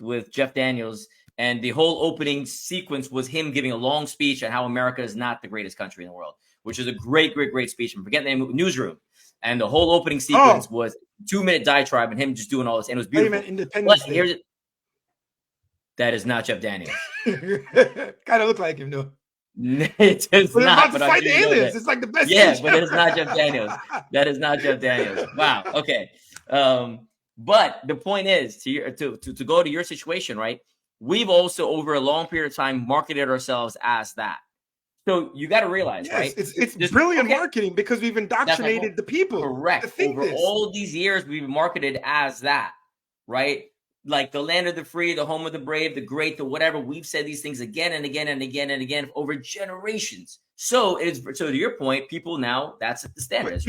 B: with Jeff Daniels, and the whole opening sequence was him giving a long speech on how America is not the greatest country in the world, which is a great speech. I'm forgetting the name, Newsroom. And the whole opening sequence was 2-minute diatribe and him just doing all this, and it was beautiful.
A: Independence Day.
B: That is not Jeff Daniels.
A: Kind of look like him, though.
B: It is
A: but
B: not.
A: About to fight the aliens. It's like the best.
B: Yeah, but it is not Jeff Daniels. That is not Jeff Daniels. Wow. Okay. But the point is to go to your situation, right? we've also over a long period of time marketed ourselves as that. So you got to realize, right?
A: It's brilliant marketing because we've indoctrinated the people.
B: Correct.
A: To think
B: Over all these years, we've been marketed as that, right? Like the land of the free, the home of the brave, the great, the whatever. We've said these things again and again and again and again over generations. So to your point, people now, that's the standard.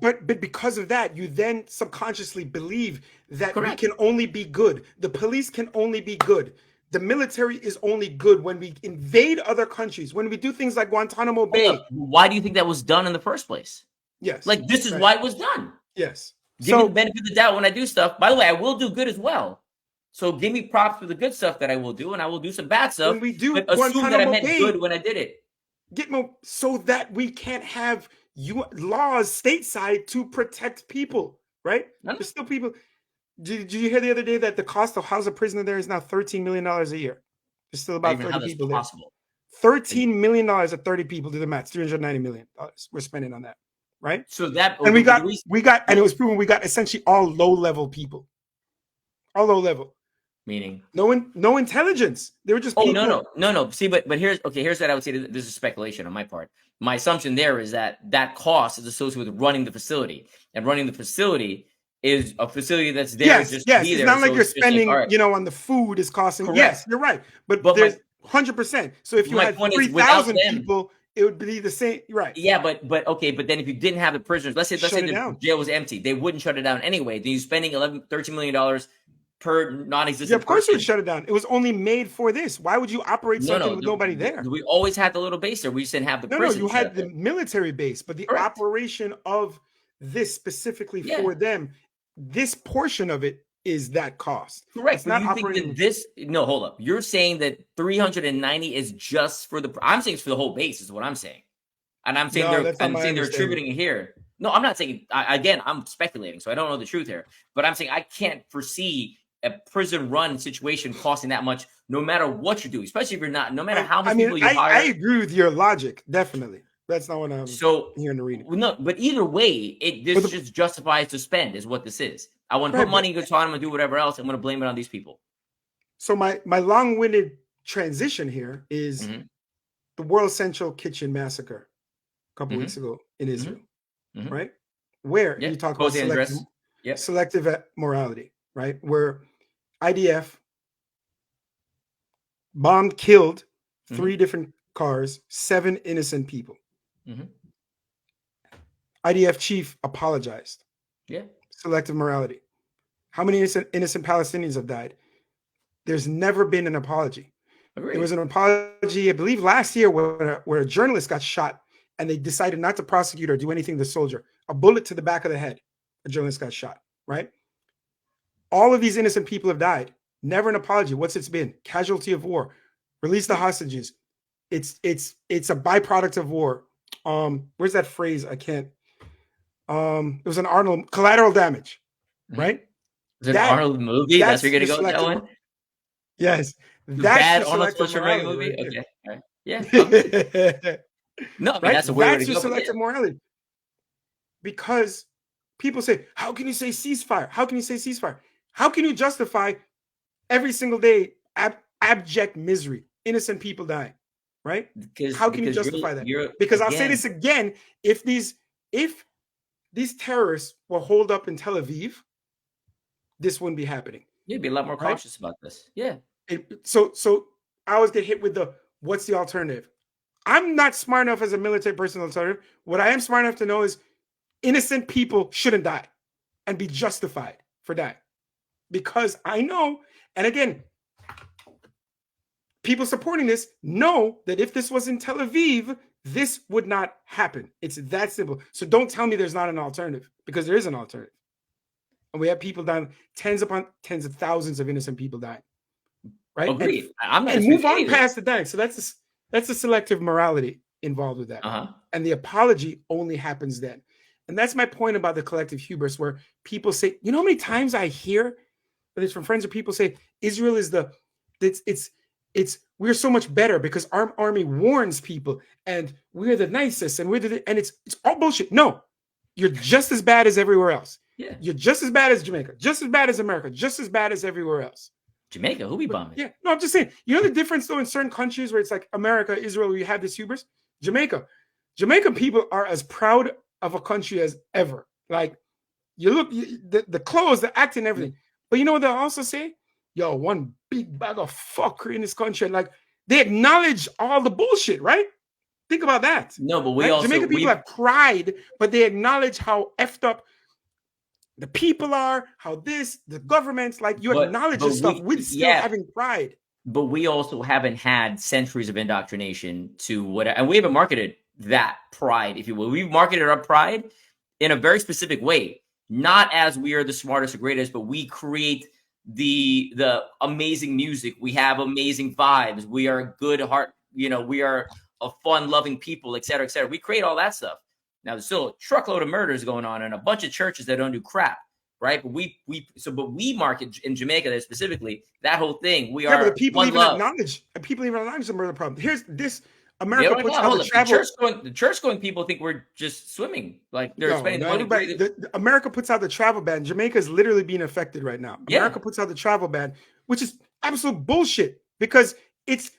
A: But because of that, you then subconsciously believe that we can only be good. The police can only be good. The military is only good when we invade other countries, when we do things like Guantanamo Bay.
B: Why do you think that was done in the first place?
A: Yes.
B: Like, this is why it was done.
A: Yes.
B: Give me the benefit of the doubt when I do stuff. By the way, I will do good as well. So give me props for the good stuff that I will do, and I will do some bad stuff.
A: When we do
B: but assume that I meant good when I did it.
A: So that we can't have laws stateside to protect people, right? There's still people. Did you hear the other day that the cost of house a prisoner there is now $13 million a year? There's still about 30 people there. $13 million at 30 people. Do the math. $390 million we're spending on that, right?
B: So that,
A: and we got, and it was proven we got essentially all low-level people, all low-level.
B: Meaning
A: no intelligence. They were just people.
B: No. See, but here's what I would say. This is speculation on my part. My assumption there is that cost is associated with running the facility, and running the facility is a facility that's there.
A: Yes. It's not like you're spending, on the food is costing.
B: Correct.
A: Yes, you're right. But there's 100%. So if you had 3,000 people, it would be the same. Right.
B: Yeah, but then if you didn't have the prisoners, let's say the jail was empty, they wouldn't shut it down anyway. Then you're spending $13 million per non-existent.
A: Yeah, of course you would shut it down. It was only made for this. Why would you operate something with nobody there?
B: We always had the little base there. We just didn't have the prison.
A: No, you had the military base, but the operation of this specifically for them, this portion of it is that cost.
B: Correct. It's not operating. No, hold up. You're saying that 390 is just for I'm saying it's for the whole base is what I'm saying. And I'm saying they're attributing it here. No, I'm not saying, again, I'm speculating, so I don't know the truth here. But I'm saying I can't foresee a prison run situation costing that much, no matter what you do, especially if you're not, no matter how many people you hire.
A: I agree with your logic, definitely. That's not what I'm hearing to read.
B: No, but either way, this just justifies to spend is what this is. I want to put money in Guantanamo and do whatever else. I'm going to blame it on these people.
A: So my long-winded transition here is the World Central Kitchen Massacre a couple weeks ago in Israel, right? Where you talk about selective morality, right? Where IDF bombed, killed 3 different cars, 7 innocent people. IDF chief apologized. Selective morality. How many innocent Palestinians have died? There's never been an apology. There was an apology, I believe, last year where a journalist got shot and they decided not to prosecute or do anything to the soldier. A bullet to the back of the head. A journalist got shot, right? All of these innocent people have died. Never an apology. What's it been? Casualty of war. Release the hostages. It's a byproduct of war. Where's that phrase? I can't. It was an Arnold collateral damage, right?
B: Is it an Arnold movie? That's where you're gonna go with that one?
A: Yes.
B: That's bad Arnold Schwarzenegger movie. Right? Okay. All right. Yeah. No, I mean, that's a weird way to go. That's your
A: selective morality. Because people say, how can you say ceasefire? How can you say ceasefire? How can you justify every single day abject misery, innocent people dying, right? How can you justify that? Because I'll say this again, if these terrorists were holed up in Tel Aviv, this wouldn't be happening.
B: You'd be a lot more cautious about this. Yeah.
A: So I always get hit with what's the alternative? I'm not smart enough as a military person alternative. What I am smart enough to know is innocent people shouldn't die and be justified for dying. Because I know, and again, people supporting this know that if this was in Tel Aviv, this would not happen. It's that simple. So don't tell me there's not an alternative, because there is an alternative. And we have people dying, tens upon tens of thousands of innocent people dying. Right?
B: Agreed.
A: And move on past the dying. So that's the selective morality involved with that. And the apology only happens then. And that's my point about the collective hubris, where people say, you know how many times I hear, whether it's from friends or people, say Israel is we're so much better because our army warns people and we're the nicest and and it's all bullshit. No, you're just as bad as everywhere else.
B: Yeah.
A: You're just as bad as Jamaica, just as bad as America, just as bad as everywhere else.
B: Jamaica, who be bombing?
A: Yeah, no, I'm just saying. You know the difference though in certain countries where it's like America, Israel, where you have this hubris. Jamaican people are as proud of a country as ever. Like you look, the clothes, the acting, everything. But you know what they also say? Yo, one big bag of fuckery in this country. Like they acknowledge all the bullshit, right? Think about that.
B: No, but we
A: right?
B: also
A: Jamaican people have pride, but they acknowledge how effed up the people are, how the government's like you acknowledge this stuff with still having pride.
B: But we also haven't had centuries of indoctrination to what, and we haven't marketed that pride, if you will. We've marketed our pride in a very specific way, not as we are the smartest or greatest, but we create the amazing music. We have amazing vibes. We are a good heart. We are a fun, loving people, et cetera, et cetera. We create all that stuff. Now, there's still a truckload of murders going on and a bunch of churches that don't do crap, right? But we market in Jamaica specifically that whole thing. We are
A: but the people
B: one
A: even
B: love.
A: acknowledge the murder problem. Here's this. America puts out the travel.
B: The church-going people think we're just swimming, like they're spending money.
A: America puts out the travel ban. Jamaica is literally being affected right now. America puts out the travel ban, which is absolute bullshit because it's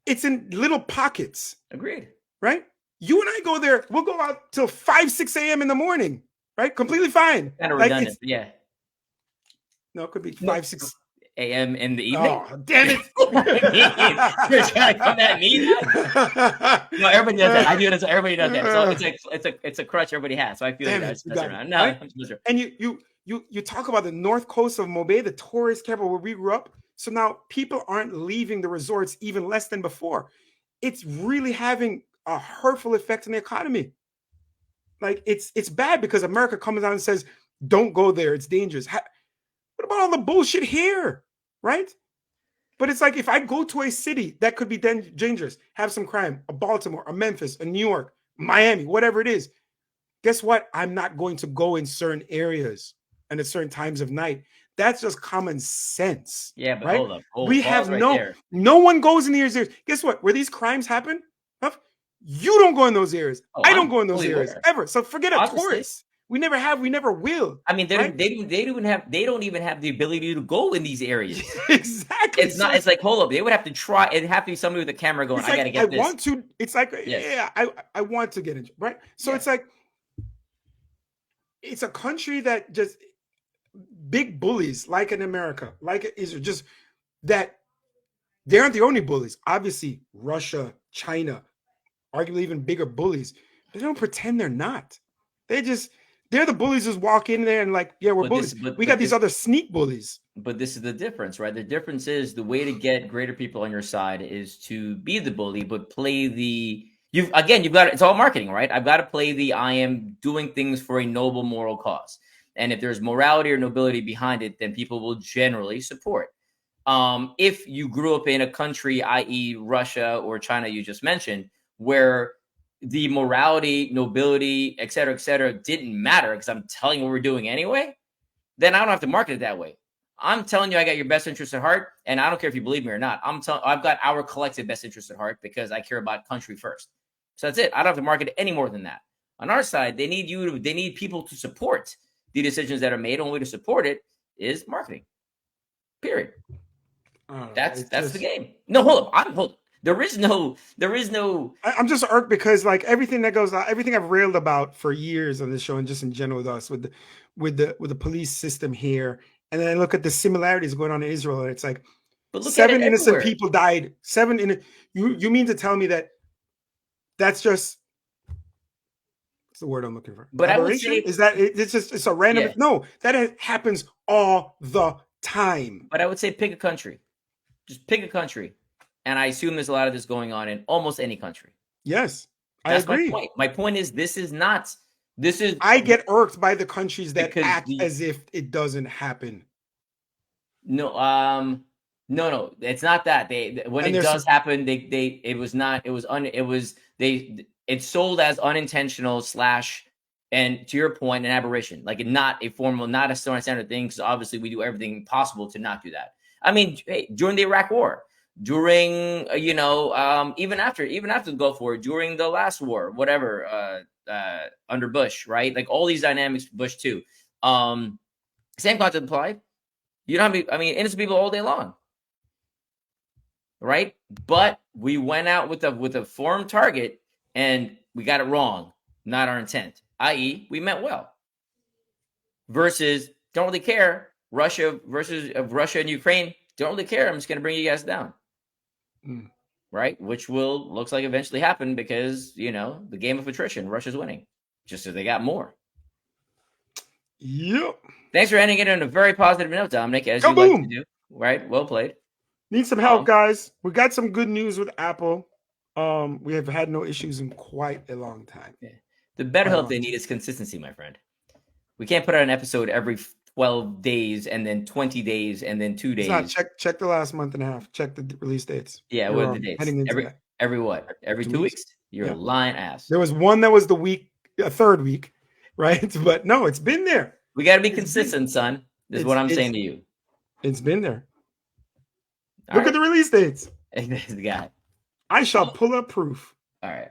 A: in little pockets.
B: Agreed.
A: Right? You and I go there. We'll go out till 5, 6 a.m. in the morning. Right? Completely fine.
B: Kind of redundant. Yeah.
A: No, it could be 5, 6
B: a.m. in the evening.
A: Oh, damn it!
B: You're trying to come at me? No, everybody does that. I do it. Everybody does that. So it's a crutch everybody has. So I feel like I just mess around. No,
A: right? And you talk about the north coast of Mumbai, the tourist capital where we grew up. So now people aren't leaving the resorts even less than before. It's really having a hurtful effect on the economy. Like it's bad because America comes out and says, "Don't go there. It's dangerous." What about all the bullshit here, right? But it's like if I go to a city that could be dangerous, have some crime, a Baltimore, a Memphis, a New York, Miami, whatever it is, guess what? I'm not going to go in certain areas and at certain times of night. That's just common sense.
B: Yeah, but
A: right?
B: hold up.
A: We have no one goes in these areas. Guess what? Where these crimes happen, you don't go in those areas. I don't go in those areas ever. So forget a tourist. We never have. We never will.
B: I mean, they don't even have the ability to go in these areas.
A: Exactly.
B: It's not. It's like, hold up. They would have to try. It'd have to be somebody with a camera going. I got to get this.
A: I want to. It's like, I want to get in. Right. So it's like, it's a country that just big bullies, like in America, like Israel, just that they aren't the only bullies. Obviously, Russia, China, arguably even bigger bullies. They don't pretend they're not. They're the bullies just walk in there and like, yeah, we're bullies. We got these other sneak bullies.
B: But this is the difference, right? The difference is the way to get greater people on your side is to be the bully, but play it's all marketing, right? I've got to play I am doing things for a noble moral cause. And if there's morality or nobility behind it, then people will generally support. If you grew up in a country, i.e. Russia or China, you just mentioned, where the morality, nobility, et cetera, didn't matter because I'm telling you what we're doing anyway, then I don't have to market it that way. I'm telling you I got your best interest at heart, and I don't care if you believe me or not. I've got our collective best interest at heart because I care about country first. So that's it. I don't have to market it any more than that. On our side, they need people to support the decisions that are made. Only way to support it is marketing. Period. That's the game. No, hold up. There is no.
A: I'm just irked because like everything that goes on, everything I've railed about for years on this show and just in general with us with the police system here, and then I look at the similarities going on in Israel, and it's like 7 innocent people died. You mean to tell me that's just what's the word I'm looking for?
B: But aberration? I would say
A: is that it's a random? Yeah. No, that happens all the time.
B: But I would say pick a country. Just pick a country. And I assume there's a lot of this going on in almost any country.
A: Yes, I agree.
B: My point. My point is
A: I get irked by the countries that act as if it doesn't happen.
B: No, it's not that. When it does happen, it's sold as unintentional / and to your point, an aberration, like not a formal, not a standard thing, because obviously we do everything possible to not do that. I mean, hey, during the Iraq War, during even after the Gulf War, during the last war, whatever, under Bush, right? Like all these dynamics, Bush too. Same concept applied. You know how many? I mean, innocent people all day long, right? But we went out with a firm target, and we got it wrong. Not our intent. I.e., we meant well. Versus, don't really care. Russia and Ukraine, don't really care. I'm just going to bring you guys down. Right? Which looks like eventually happen because, the game of attrition, Russia's winning. Just so they got more.
A: Yep.
B: Thanks for ending it on a very positive note, Dominic, as you like to do. Right? Well played.
A: Need some help, guys. We got some good news with Apple. We have had no issues in quite a long time.
B: Yeah. The better help they need is consistency, my friend. We can't put out an episode every 12 days and then 20 days and then 2 days.
A: It's not, check the last month and a half. Check the release dates.
B: Yeah, what are the dates? Every what? Every 2 weeks? You're a lying ass.
A: There was one that was a third week, right? But no, it's been there.
B: We got to be consistent, son. This is what I'm saying to you.
A: It's been there. Look at the release dates.
B: This guy.
A: I shall pull up proof.
B: All right.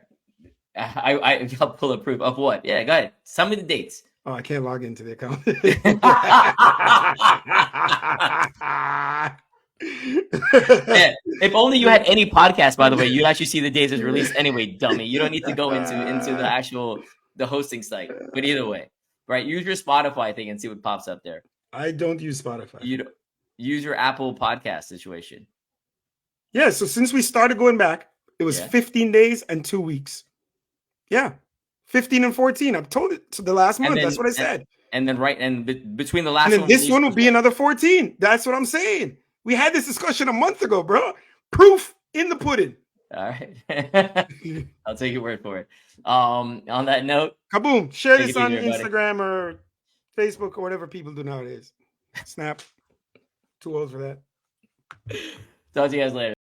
B: I'll pull up proof of what? Yeah, go ahead. Some of the dates.
A: Oh, I can't log into the account.
B: Yeah, if only you had any podcast, by the way, you'd actually see the days it's released anyway, dummy. You don't need to go into the actual hosting site. But either way, right? Use your Spotify thing and see what pops up there.
A: I don't use Spotify.
B: You don't use your Apple podcast situation.
A: Yeah, so since we started going back, it was 15 days and 2 weeks. Yeah. 15 and 14. I've told it to the last month. That's what I said.
B: And then between the last
A: and then this one will be another 14. That's what I'm saying. We had this discussion a month ago, bro. Proof in the pudding.
B: All right. I'll take your word for it. On that note,
A: kaboom. Share this on Instagram or Facebook or whatever people do nowadays. Snap. Too old for that.
B: Talk to you guys later.